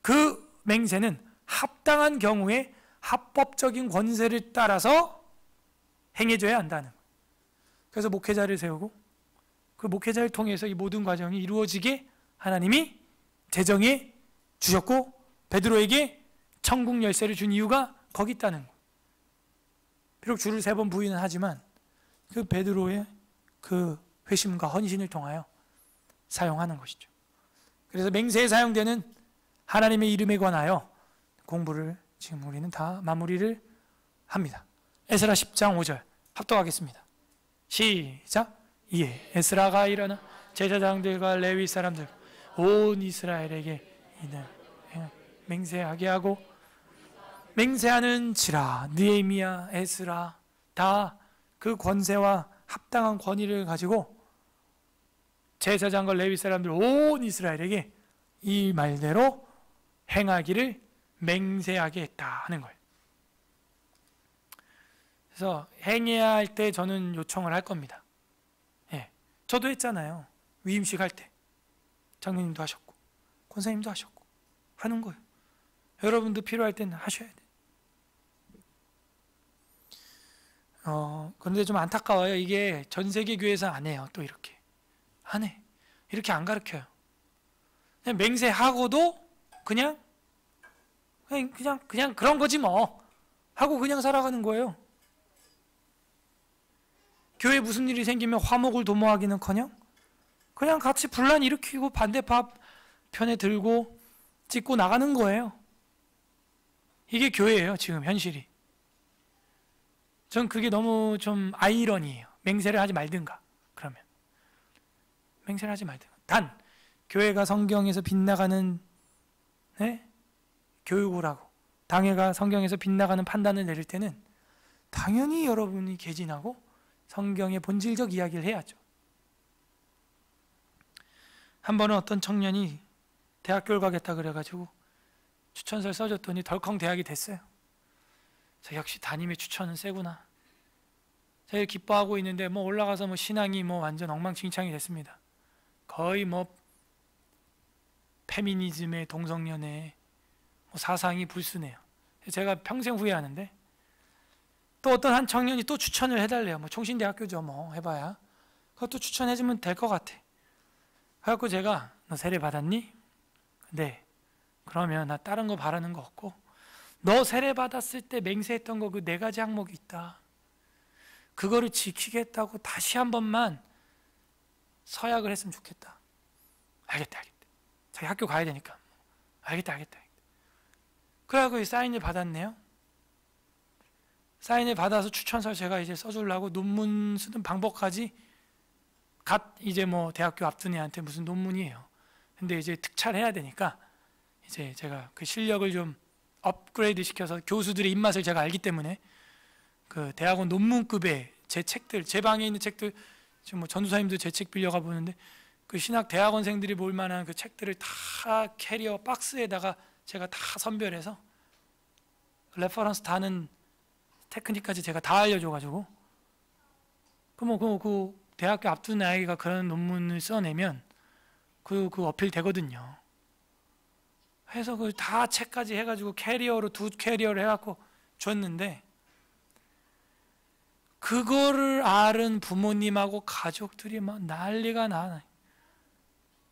Speaker 1: 그 맹세는 합당한 경우에 합법적인 권세를 따라서 행해져야 한다는 거예요. 그래서 목회자를 세우고 그 목회자를 통해서 이 모든 과정이 이루어지게 하나님이 제정해 주셨고 베드로에게 천국 열쇠를 준 이유가 거기 있다는 거예요. 비록 주를 3번 부인은 하지만 그 베드로의 그 회심과 헌신을 통하여 사용하는 것이죠. 그래서 맹세에 사용되는 하나님의 이름에 관하여 공부를 지금 우리는 다 마무리를 합니다. 에스라 10장 5절 합독하겠습니다. 시작. 이에 에스라가 일어나 제사장들과 레위 사람들 온 이스라엘에게 이는 맹세하게 하고 맹세하는지라 느헤미야 에스라 다 그 권세와 합당한 권위를 가지고 제사장과 레위 사람들 온 이스라엘에게 이 말대로 행하기를 맹세하게 했다 하는 거예요. 그래서 행해야 할 때 저는 요청을 할 겁니다. 저도 했잖아요. 위임식 할 때 장로님도 하셨고 권사님도 하셨고 하는 거예요. 여러분도 필요할 때는 하셔야 돼요. 그런데 좀 안타까워요. 이게 전 세계 교회에서 안 해요. 또 이렇게 안 해. 이렇게 안 가르쳐요. 그냥 맹세하고도 그냥 그런 거지 뭐 하고 그냥 살아가는 거예요. 교회에 무슨 일이 생기면 화목을 도모하기는커녕 그냥 같이 분란 일으키고 반대파 편에 들고 찍고 나가는 거예요. 이게 교회예요. 지금 현실이. 전 그게 너무 좀 아이러니해요. 맹세를 하지 말든가. 그러면 맹세를 하지 말든가. 단 교회가 성경에서 빗나가는 교육을 하고 당회가 성경에서 빗나가는 판단을 내릴 때는 당연히 여러분이 개진하고 성경의 본질적 이야기를 해야죠. 한 번은 어떤 청년이 대학교를 가겠다 그래가지고 추천서를 써줬더니 덜컹 대학이 됐어요. 역시 담임의 추천은 세구나. 제가 기뻐하고 있는데 올라가서 신앙이 완전 엉망진창이 됐습니다. 거의 페미니즘의 동성연애 사상이 불순해요. 제가 평생 후회하는데 또 어떤 한 청년이 또 추천을 해달래요. 총신대학교죠 해봐야 그것도 추천해주면 될 것 같아. 그래갖고 제가 너 세례 받았니? 네. 그러면 나 다른 거 바라는 거 없고 너 세례 받았을 때 맹세했던 거 그 4가지 항목이 있다. 그거를 지키겠다고 다시 한 번만 서약을 했으면 좋겠다. 알겠다. 자기 학교 가야 되니까. 알겠다. 그래갖고 사인을 받았네요. 사인을 받아서 추천서 제가 이제 써주려고 논문 쓰는 방법까지 이제 뭐 대학교 앞둔 애한테 무슨 논문이에요. 근데 이제 특촬해야 되니까 이제 제가 그 실력을 좀 업그레이드 시켜서 교수들의 입맛을 제가 알기 때문에 그 대학원 논문급의 제 책들, 제 방에 있는 책들, 지금 뭐 전도사님도 제 책 빌려가 보는데 그 신학 대학원생들이 볼 만한 그 책들을 다 캐리어 박스에다가 제가 다 선별해서 레퍼런스 다는 테크닉까지 제가 다 알려줘가지고 그 대학교 앞둔 아이가 그런 논문을 써내면 그 어필 되거든요. 해서 그 다 책까지 해가지고 캐리어로 2캐리어를 해갖고 줬는데 그거를 아는 부모님하고 가족들이 막 난리가 나.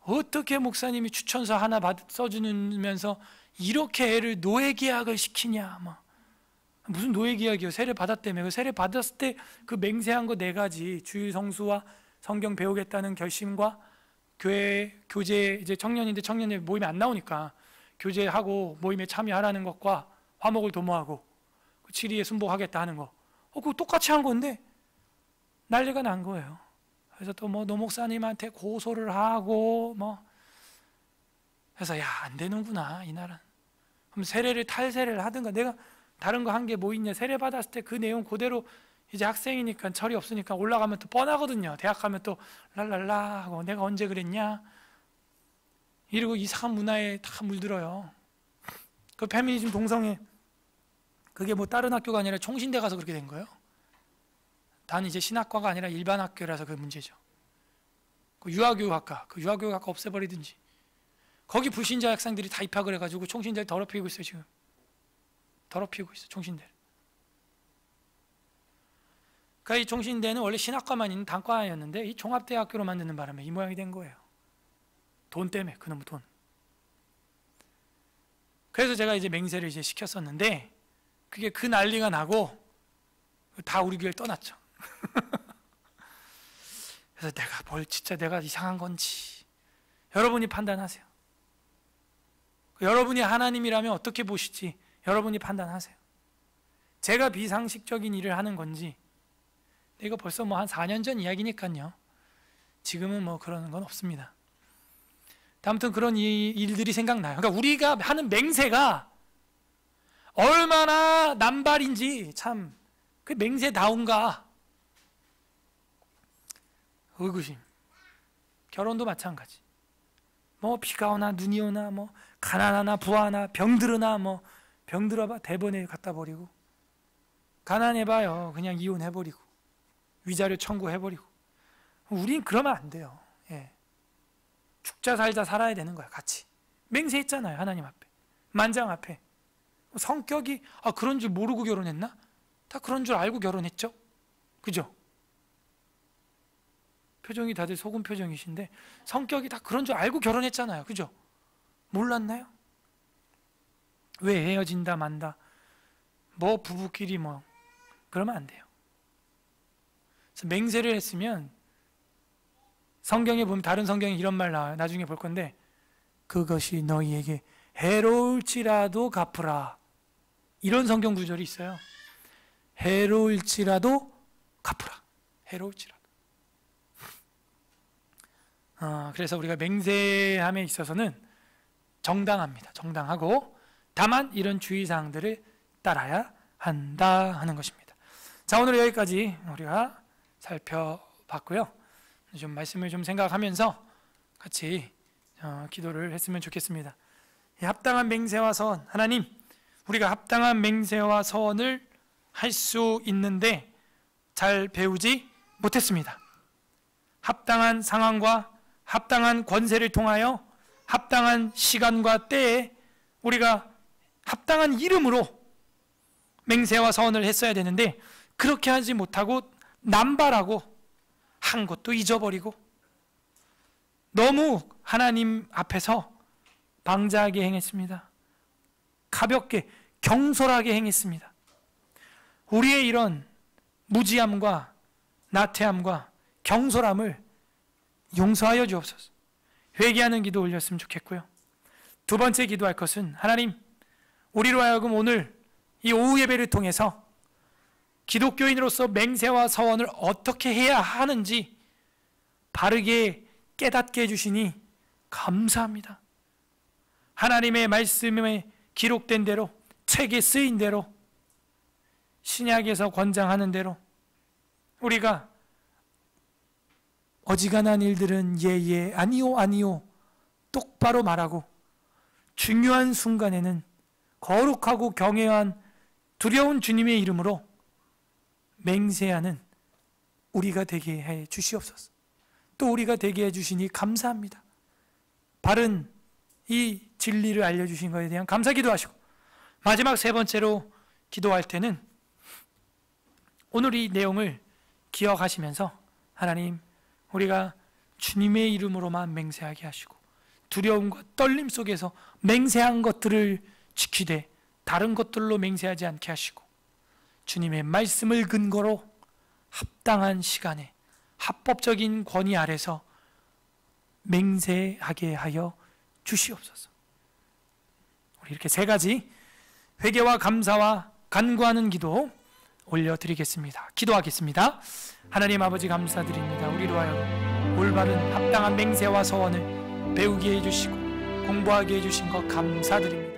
Speaker 1: 어떻게 목사님이 추천서 하나 써주면서 이렇게 애를 노예계약을 시키냐. 막. 무슨 노예계약이요? 세례 받았다며. 그 세례 받았을 때 그 맹세한 거 4가지, 주일 성수와 성경 배우겠다는 결심과 교제, 이제 청년인데 청년회 모임에 안 나오니까 교제하고 모임에 참여하라는 것과 화목을 도모하고 7위에 순복하겠다 하는 거. 그거 똑같이 한 건데 난리가 난 거예요. 그래서 또 뭐 노목사님한테 고소를 하고 뭐 해서 야, 안 되는구나 이 나라는. 그럼 세례를 탈세례를 하든가. 내가 다른 거 한 게 뭐 있냐. 세례 받았을 때 그 내용 그대로 이제 학생이니까 철이 없으니까 올라가면 또 뻔하거든요. 대학 가면 또 랄랄라 하고 내가 언제 그랬냐 이러고 이상한 문화에 다 물들어요. 그 페미니즘 동성애 그게 뭐 다른 학교가 아니라 총신대 가서 그렇게 된 거예요. 단 이제 신학과가 아니라 일반 학교라서 그 문제죠. 그 유아교육학과, 그 유아교육학과 없애버리든지. 거기 불신자 학생들이 다 입학을 해가지고 총신대를 더럽히고 있어요. 지금 더럽히고 있어 총신대를. 그러니까 이 총신대는 원래 신학과만 있는 단과였는데 이 종합대학교로 만드는 바람에 이 모양이 된 거예요. 돈 때문에, 그놈의 돈. 그래서 제가 이제 맹세를 이제 시켰었는데 그게 그 난리가 나고 다 우리 교회를 떠났죠. 그래서 내가 이상한 건지 여러분이 판단하세요. 여러분이 하나님이라면 어떻게 보실지 여러분이 판단하세요. 제가 비상식적인 일을 하는 건지. 이거 벌써 뭐 한 4년 전 이야기니까요. 지금은 뭐 그러는 건 없습니다. 아무튼 그런 일들이 생각나요. 그러니까 우리가 하는 맹세가 얼마나 남발인지 참 그 맹세다운가. 의구심. 결혼도 마찬가지. 뭐 비가 오나 눈이 오나 뭐 가난하나 부하나 병들으나 뭐 병들어봐 대번에 갖다 버리고 가난해봐요 그냥 이혼해버리고 위자료 청구해버리고. 우린 그러면 안 돼요. 예. 죽자 살자 살아야 되는 거야. 같이 맹세했잖아요. 하나님 앞에 만장 앞에. 성격이 그런 줄 모르고 결혼했나? 다 그런 줄 알고 결혼했죠. 그죠? 표정이 다들 속은 표정이신데 성격이 다 그런 줄 알고 결혼했잖아요. 그죠? 몰랐나요? 왜 헤어진다 만다 뭐 부부끼리 뭐 그러면 안 돼요. 그래서 맹세를 했으면 성경에 보면 다른 성경에 이런 말 나와요. 나중에 볼 건데 그것이 너희에게 해로울지라도 갚으라. 이런 성경 구절이 있어요. 해로울지라도 갚으라. 해로울지라도. 그래서 우리가 맹세함에 있어서는 정당합니다. 정당하고 다만 이런 주의사항들을 따라야 한다 하는 것입니다. 자, 오늘 여기까지 우리가 살펴봤고요. 좀 말씀을 좀 생각하면서 같이 기도를 했으면 좋겠습니다. 합당한 맹세와 서원, 하나님, 우리가 합당한 맹세와 서원을 할 수 있는데 잘 배우지 못했습니다. 합당한 상황과 합당한 권세를 통하여 합당한 시간과 때에 우리가 합당한 이름으로 맹세와 서원을 했어야 되는데 그렇게 하지 못하고 남발하고 한 것도 잊어버리고 너무 하나님 앞에서 방자하게 행했습니다. 가볍게 경솔하게 행했습니다. 우리의 이런 무지함과 나태함과 경솔함을 용서하여 주옵소서. 회개하는 기도 올렸으면 좋겠고요. 두 번째 기도할 것은 하나님, 우리로 하여금 오늘 이 오후 예배를 통해서 기독교인으로서 맹세와 서원을 어떻게 해야 하는지 바르게 깨닫게 해주시니 감사합니다. 하나님의 말씀에 기록된 대로, 책에 쓰인 대로, 신약에서 권장하는 대로 우리가 어지간한 일들은 예예, 아니요 아니요 똑바로 말하고, 중요한 순간에는 거룩하고 경외한 두려운 주님의 이름으로 맹세하는 우리가 되게 해 주시옵소서. 또 우리가 되게 해 주시니 감사합니다. 바른 이 진리를 알려주신 것에 대한 감사 기도하시고, 마지막 세 번째로 기도할 때는 오늘 이 내용을 기억하시면서 하나님, 우리가 주님의 이름으로만 맹세하게 하시고 두려움과 떨림 속에서 맹세한 것들을 지키되 다른 것들로 맹세하지 않게 하시고 주님의 말씀을 근거로 합당한 시간에 합법적인 권위 아래서 맹세하게 하여 주시옵소서. 우리 이렇게 세 가지 회개와 감사와 간구하는 기도 올려드리겠습니다. 기도하겠습니다. 하나님 아버지, 감사드립니다. 우리로 하여금 올바른 합당한 맹세와 서원을 배우게 해주시고 공부하게 해주신 것 감사드립니다.